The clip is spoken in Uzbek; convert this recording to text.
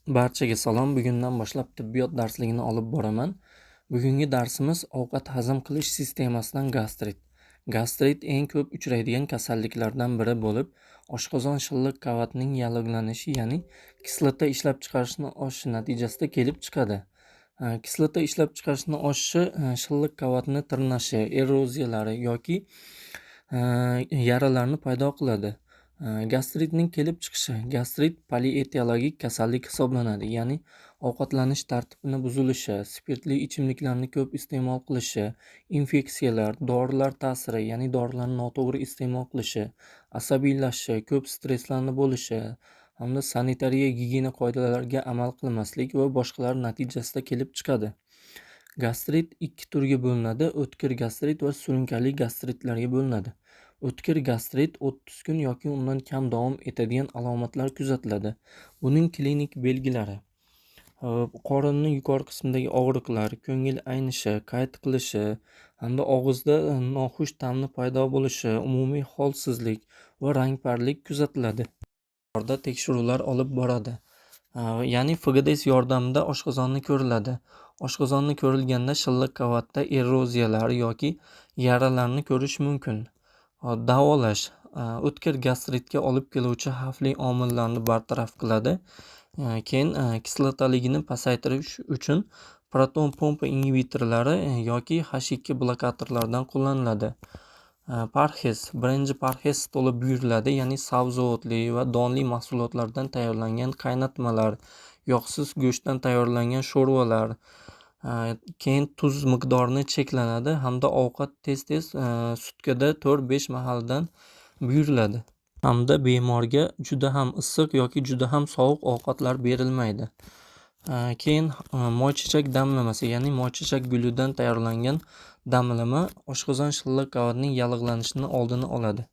Barchaga salom. Bugundan boshlab tibbiyot darsligini olib boraman. Bugungi darsimiz ovqat hazm qilish sistemasidan gastrit. Gastrit eng ko'p uchraydigan kasalliklardan biri bo'lib, oshqozon shilliq qavatining yallig'lanishi, ya'ni kislota ishlab chiqarishni oshishi natijasida kelib chiqadi. Kislota ishlab chiqarishni oshishi shilliq qavatni tirnashi, eroziyalari yoki yaralarni paydo qiladi. Gastritning kelib chiqishi. Gastrit polietiologik kasallik hisoblanadi, ya'ni ovqatlanish tartibini buzilishi, spirtli ichimliklarni ko'p iste'mol qilishi, infeksiyalar, dorilar ta'siri, ya'ni dorilarni noto'g'ri iste'mol qilishi, asabiylashishi, ko'p stresslarni bo'lishi hamda sanitariya gigiyena qoidalariga amal qilmaslik va boshqalar natijasida kelib chiqadi. Gastrit ikki turga bo'linadi: o'tkir gastrit va surunkali gastritlarga bo'linadi. O'tkir gastrit 30 kun yoki undan kam davom etadigan alomatlar kuzatiladi. Buning klinik belgilari: qorinning yuqori qismidagi og'riqlar, ko'ngil aynishi, qayt qilishi hamda og'izda noxush ta'mni paydo bo'lishi, umumiy holsizlik va rangparlik kuzatiladi. Tekshiruvlar olib boradi. Ya'ni FGDS yordamida oshqozonni ko'riladi. Oshqozonni ko'rilganda shilliq qavatda eroziyalar yoki yaralarni ko'rish mumkin. Davolash o'tkir gastritga olib keluvchi xavfli omillarni bartaraf qiladi. Keyin kislotaligini pasaytirish uchun proton pompa ingibitorlari yoki H2 blokatorlardan qo'llaniladi. Parhez, birinchi parhez stoli buyuriladi, ya'ni sabzavotli va donli mahsulotlardan tayyorlangan qaynatmalar, yog'siz go'shtdan tayyorlangan sho'rvalar. Keyin tuz miqdorini cheklanadi hamda ovqat tez-tez sutkada 4-5 mahaldan buyuriladi. Hamda bemorga juda ham issiq yoki juda ham sovuq ovqatlar berilmaydi. Keyin moychechak damlamasi, ya'ni moychechak gulidan tayyorlangan damlama oshqozon shilliq qavatining yallig'lanishini oldini oladi.